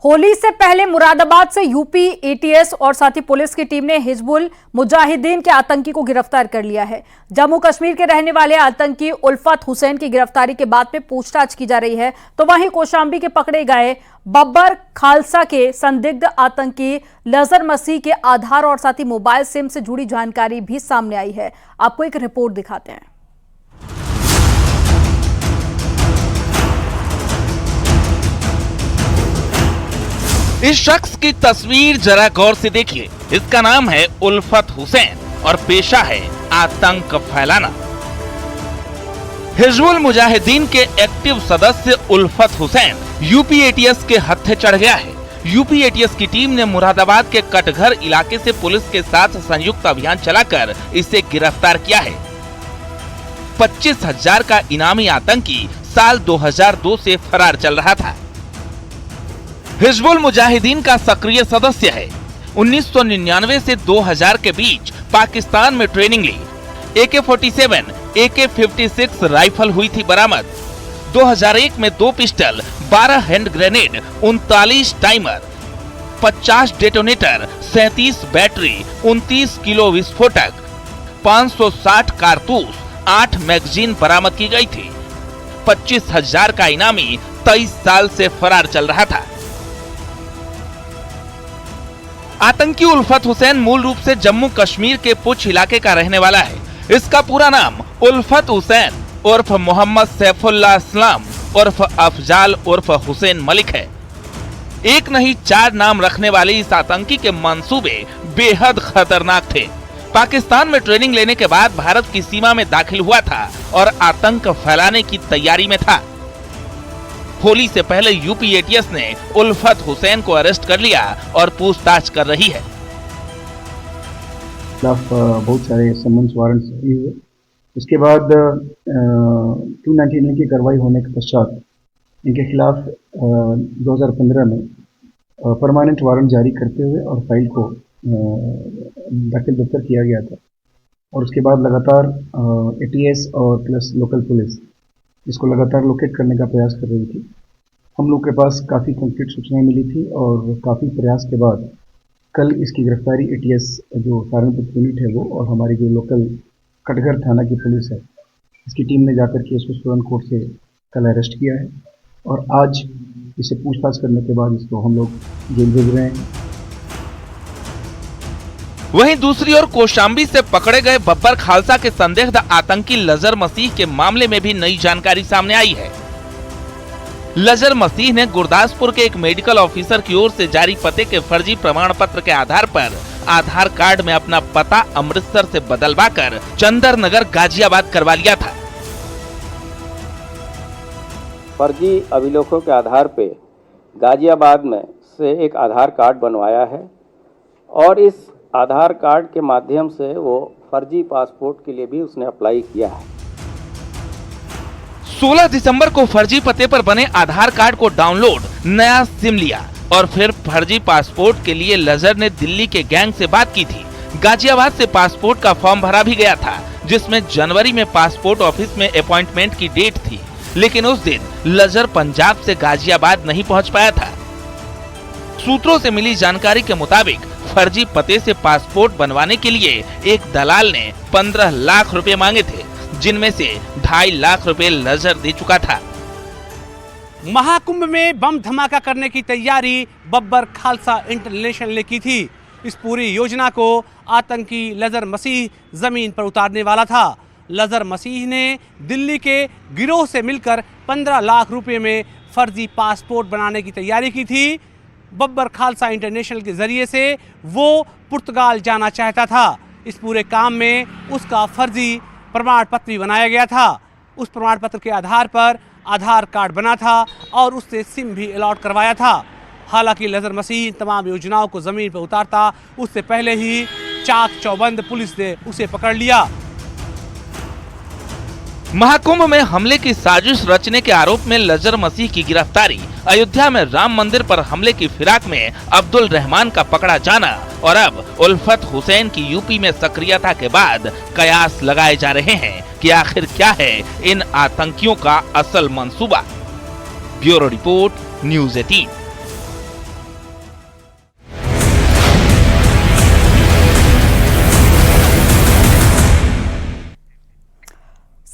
होली से पहले मुरादाबाद से यूपी एटीएस और साथ ही पुलिस की टीम ने हिजबुल मुजाहिदीन के आतंकी को गिरफ्तार कर लिया है। जम्मू कश्मीर के रहने वाले आतंकी उल्फत हुसैन की गिरफ्तारी के बाद में पूछताछ की जा रही है। तो वहीं कौशाम्बी के पकड़े गए बब्बर खालसा के संदिग्ध आतंकी लजर मसीह के आधार और साथ ही मोबाइल सिम से जुड़ी जानकारी भी सामने आई है। आपको एक रिपोर्ट दिखाते हैं। इस शख्स की तस्वीर जरा गौर से देखिए। इसका नाम है उल्फत हुसैन और पेशा है आतंक फैलाना। हिजबुल मुजाहिदीन के एक्टिव सदस्य उल्फत हुसैन यूपी एटीएस के हत्थे चढ़ गया है। यूपी एटीएस की टीम ने मुरादाबाद के कटघर इलाके से पुलिस के साथ संयुक्त अभियान चलाकर इसे गिरफ्तार किया है। 25,000 का इनामी आतंकी साल 2002 से फरार चल रहा था। हिजबुल मुजाहिदीन का सक्रिय सदस्य है। 1999 से 2000 के बीच पाकिस्तान में ट्रेनिंग ली। AK-47, AK-56 राइफल हुई थी बरामद। 2001 में 2 pistol, 12 hand grenade, 39 timer, 50 detonator, 37 battery, 29 kilo विस्फोटक, 560 कारतूस, 8 मैगजीन बरामद की गई थी। 25,000 का इनामी 23 साल से फरार चल रहा था। आतंकी उल्फत हुसैन मूल रूप से जम्मू कश्मीर के पुंछ इलाके का रहने वाला है। इसका पूरा नाम उल्फत हुसैन उर्फ मोहम्मद सैफुल्लाह इस्लाम उर्फ अफजाल उर्फ हुसैन मलिक है। एक नहीं 4 नाम रखने वाले इस आतंकी के मंसूबे बेहद खतरनाक थे। पाकिस्तान में ट्रेनिंग लेने के बाद भारत की सीमा में दाखिल हुआ था और आतंक फैलाने की तैयारी में था। होली से पहले यूपी एटीएस ने उल्फत हुसैन को अरेस्ट कर लिया और पूछताछ कर रही है। बहुत सारे समन्स वारंट्स हुए। उसके बाद 299 की कार्रवाई होने के पश्चात इनके खिलाफ 2015 में परमानेंट वारंट जारी करते हुए और फाइल को दाखिल दफ्तर किया गया था। और उसके बाद लगातार एटीएस और प्लस लोकल पुलिस इसको लगातार लोकेट करने का प्रयास कर रही थी। हम लोग के पास काफ़ी कंक्रीट सूचनाएं मिली थी और काफ़ी प्रयास के बाद कल इसकी गिरफ्तारी एटीएस जो सहारनपुर यूनिट है वो और हमारी जो लोकल कटघर थाना की पुलिस है इसकी टीम ने जाकर के इसको स्टूडेंट कोर्ट से कल अरेस्ट किया है और आज इसे पूछताछ करने के बाद इसको हम लोग जेल भेज रहे हैं। वहीं दूसरी ओर कौशाम्बी से पकड़े गए बब्बर खालसा के संदिग्ध आतंकी लजर मसीह के मामले में भी नई जानकारी सामने आई है। लजर मसीह ने गुरदासपुर के एक मेडिकल ऑफिसर की ओर से जारी पते के फर्जी प्रमाण पत्र के आधार पर आधार कार्ड में अपना पता अमृतसर से बदलवाकर चंदर नगर गाजियाबाद करवा लिया था। फर्जी अभिलेखों के आधार पे गाजियाबाद में से एक आधार कार्ड बनवाया है और इस आधार कार्ड के माध्यम से वो फर्जी पासपोर्ट के लिए भी उसने अप्लाई किया है। 16 दिसंबर को फर्जी पते पर बने आधार कार्ड को डाउनलोड, नया सिम लिया और फिर फर्जी पासपोर्ट के लिए लजर ने दिल्ली के गैंग से बात की थी। गाजियाबाद से पासपोर्ट का फॉर्म भरा भी गया था जिसमें जनवरी में पासपोर्ट ऑफिस में अपॉइंटमेंट की डेट थी, लेकिन उस दिन लजर पंजाब से गाजियाबाद नहीं पहुंच पाया था। सूत्रों से मिली जानकारी के मुताबिक फर्जी पते से पासपोर्ट बनवाने के लिए एक दलाल ने 15 लाख रुपए मांगे थे, जिनमें से 2.5 लाख रुपए लजर दे चुका था। महाकुंभ में बम धमाका करने की तैयारी बब्बर खालसा इंटरनेशनल ने की थी। इस पूरी योजना को आतंकी लजर मसीह जमीन पर उतारने वाला था। लजर मसीह ने दिल्ली के गिरोह से मिलकर 15 लाख रुपए में फर्जी पासपोर्ट बनाने की तैयारी की थी। बब्बर खालसा इंटरनेशनल के जरिए से वो पुर्तगाल जाना चाहता था। इस पूरे काम में उसका फर्जी प्रमाण पत्र भी बनाया गया था। उस प्रमाण पत्र के आधार पर आधार कार्ड बना था और उससे सिम भी अलॉट करवाया था। हालांकि लजर मसीह तमाम योजनाओं को जमीन पर उतारता उससे पहले ही चाक चौबंद पुलिस ने उसे पकड़ लिया। महाकुंभ में हमले की साजिश रचने के आरोप में लजर मसीह की गिरफ्तारी, अयोध्या में राम मंदिर पर हमले की फिराक में अब्दुल रहमान का पकड़ा जाना और अब उल्फत हुसैन की यूपी में सक्रियता के बाद कयास लगाए जा रहे हैं कि आखिर क्या है इन आतंकियों का असल मंसूबा। Bureau report, news 18।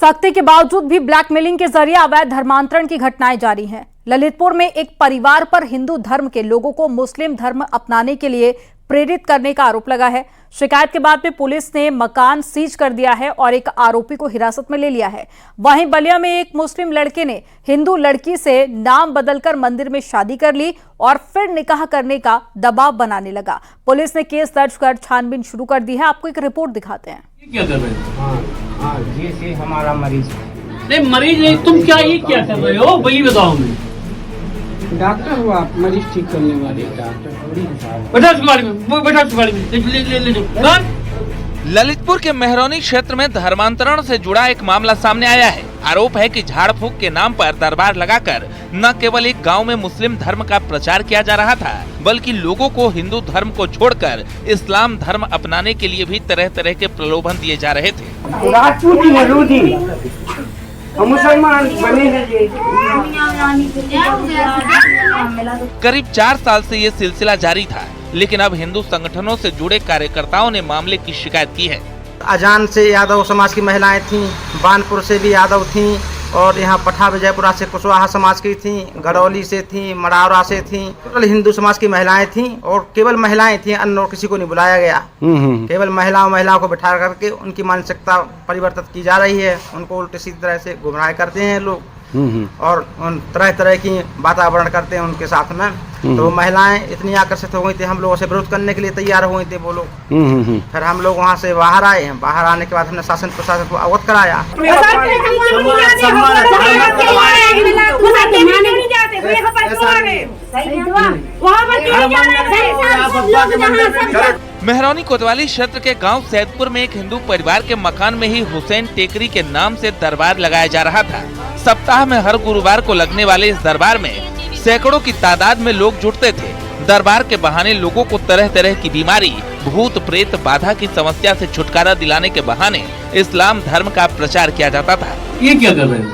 सख्ती के बावजूद भी ब्लैकमेलिंग के जरिए अवैध धर्मांतरण की घटनाएं जारी हैं। ललितपुर में एक परिवार पर हिंदू धर्म के लोगों को मुस्लिम धर्म अपनाने के लिए प्रेरित करने का आरोप लगा है। शिकायत के बाद में पुलिस ने मकान सीज कर दिया है और एक आरोपी को हिरासत में ले लिया है। वहीं बलिया में एक मुस्लिम लड़के ने हिंदू लड़की से नाम बदलकर मंदिर में शादी कर ली और फिर निकाह करने का दबाव बनाने लगा। पुलिस ने केस दर्ज कर छानबीन शुरू कर दी है। आपको एक रिपोर्ट दिखाते हैं। क्या कर रहे हो? हाँ ये हमारा मरीज नहीं मरीज नहीं, तुम क्या ये क्या कर रहे हो वही बताओ हमें। डॉक्टर हो आप, मरीज ठीक करने वाले डॉक्टर थोड़ी हिसाब। बैठा उसकी गाड़ी में, बैठा उसकी गाड़ी में, ले जाओ। ललितपुर के मेहरौनी क्षेत्र में धर्मांतरण से जुड़ा एक मामला सामने आया है। आरोप है कि झाड़ फूक के नाम पर दरबार लगाकर न केवल एक गांव में मुस्लिम धर्म का प्रचार किया जा रहा था, बल्कि लोगों को हिंदू धर्म को छोड़कर इस्लाम धर्म अपनाने के लिए भी तरह तरह के प्रलोभन दिए जा रहे थे। राजपूत मरूदी मुसलमान बने हैं। करीब 4 साल से ये सिलसिला जारी था, लेकिन अब हिंदू संगठनों से जुड़े कार्यकर्ताओं ने मामले की शिकायत की है। अजान से यादव समाज की महिलाएं थीं, बानपुर से भी यादव थीं और यहाँ पठा विजयपुरा से कुशवाहा समाज की थीं, गड़ौली से थीं, मड़ावरा से थीं। टोटल हिंदू समाज की महिलाएं थीं और केवल महिलाएं थीं, अन्य और किसी को नहीं बुलाया गया। केवल महिलाओं को बिठा करके उनकी मानसिकता परिवर्तित की जा रही है। उनको उल्टी सीधी तरह से गुमराह करते हैं लोग और तरह तरह की वातावरण करते हैं उनके साथ में। तो महिलाएं इतनी आकर्षित हो गई थी, हम लोगों से विरोध करने के लिए तैयार हो गए थे वो लोग। फिर हम लोग वहाँ से बाहर आए हैं। बाहर आने के बाद हमने शासन प्रशासन को अवगत कराया। मेहरौनी कोतवाली क्षेत्र के गांव सैदपुर में एक हिंदू परिवार के मकान में ही हुसैन टेकरी के नाम से दरबार लगाया जा रहा था। सप्ताह में हर गुरुवार को लगने वाले इस दरबार में सैकड़ों की तादाद में लोग जुटते थे। दरबार के बहाने लोगों को तरह तरह की बीमारी, भूत प्रेत बाधा की समस्या से छुटकारा दिलाने के बहाने इस्लाम धर्म का प्रचार किया जाता था। ये क्या कर रहे हो?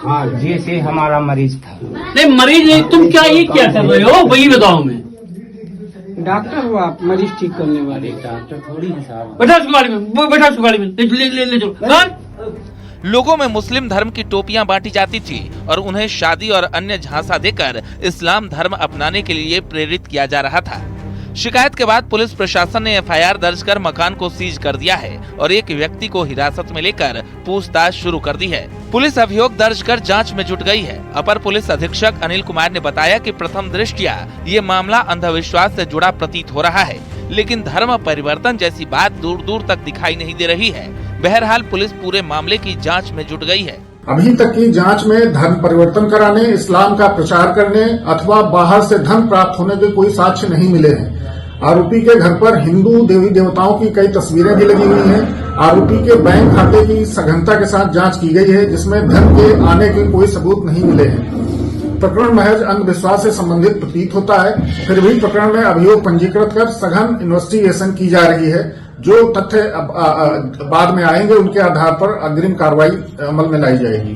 हाँ ये हमारा मरीज था। नहीं मरीज नहीं, तुम क्या ये क्या कर रहे हो वही बताओ हमें। डॉक्टर हो आप, मरीज ठीक करने वाले डॉक्टर थोड़ी हिसाब। बैठा उसकी गाड़ी में, बैठा उसकी गाड़ी में, ले जाओ। लोगों में मुस्लिम धर्म की टोपियां बांटी जाती थी और उन्हें शादी और अन्य झांसा देकर इस्लाम धर्म अपनाने के लिए प्रेरित किया जा रहा था। शिकायत के बाद पुलिस प्रशासन ने एफआईआर दर्ज कर मकान को सीज कर दिया है और एक व्यक्ति को हिरासत में लेकर पूछताछ शुरू कर दी है। पुलिस अभियोग दर्ज कर जांच में जुट गई है। अपर पुलिस अधीक्षक अनिल कुमार ने बताया कि प्रथम दृष्टया ये मामला अंधविश्वास से जुड़ा प्रतीत हो रहा है, लेकिन धर्म परिवर्तन जैसी बात दूर दूर तक दिखाई नहीं दे रही है। बहरहाल पुलिस पूरे मामले की जांच में जुट गई है। अभी तक की जांच में धर्म परिवर्तन कराने, इस्लाम का प्रचार करने अथवा बाहर से धन प्राप्त होने के कोई साक्ष्य नहीं मिले हैं। आरोपी के घर पर हिंदू देवी देवताओं की कई तस्वीरें भी लगी हुई हैं। आरोपी के बैंक खाते की सघनता के साथ जांच की गई है, जिसमें धन के आने के कोई सबूत नहीं मिले हैं। प्रकरण महज अंधविश्वास से संबंधित प्रतीत होता है, फिर भी प्रकरण में अभियोग पंजीकृत कर सघन इन्वेस्टिगेशन की जा रही है। जो तथ्य बाद में आएंगे उनके आधार पर अग्रिम कार्रवाई अमल में लाई जाएगी।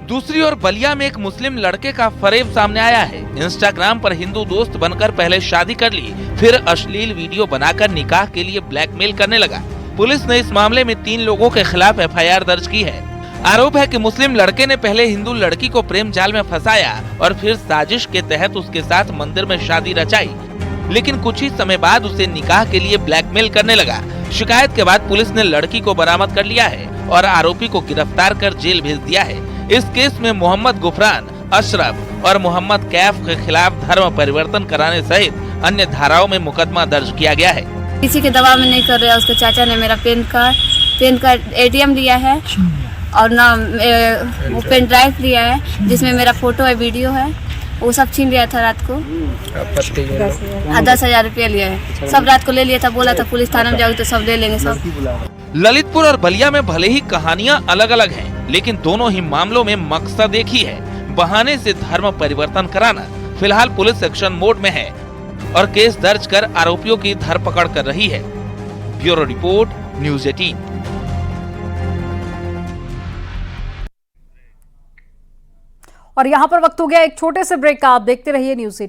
दूसरी ओर बलिया में एक मुस्लिम लड़के का फरेब सामने आया है। इंस्टाग्राम पर हिंदू दोस्त बनकर पहले शादी कर ली, फिर अश्लील वीडियो बनाकर निकाह के लिए ब्लैकमेल करने लगा। पुलिस ने इस मामले में 3 लोगों के खिलाफ एफआईआर दर्ज की है। आरोप है कि मुस्लिम लड़के ने पहले हिंदू लड़की को प्रेम जाल में फंसाया और फिर साजिश के तहत उसके साथ मंदिर में शादी रचाई, लेकिन कुछ ही समय बाद उसे निकाह के लिए ब्लैकमेल करने लगा। शिकायत के बाद पुलिस ने लड़की को बरामद कर लिया है और आरोपी को गिरफ्तार कर जेल भेज दिया है। इस केस में मोहम्मद गुफरान, अशरफ और मोहम्मद कैफ के खिलाफ धर्म परिवर्तन कराने सहित अन्य धाराओं में मुकदमा दर्ज किया गया है। किसी के दबाव में नहीं कर रहे। उसके चाचा ने मेरा पेन कार्ड ATM लिया है और ना वो पेन ड्राइव लिया है जिसमें मेरा फोटो है, वीडियो है, वो सब छीन लिया था। रात को 10,000 रुपया लिया है। सब रात को ले लिया था। बोला था पुलिस थाना में जाओगे तो सब ले लेंगे सब। ललितपुर और बलिया में भले ही कहानियां अलग अलग हैं, लेकिन दोनों ही मामलों में मकसद एक ही है, बहाने से धर्म परिवर्तन कराना। फिलहाल पुलिस एक्शन मोड में है और केस दर्ज कर आरोपियों की धरपकड़ कर रही है। Bureau report, news 18। और यहाँ पर वक्त हो गया एक छोटे से ब्रेक का। आप देखते रहिए न्यूज़ 18।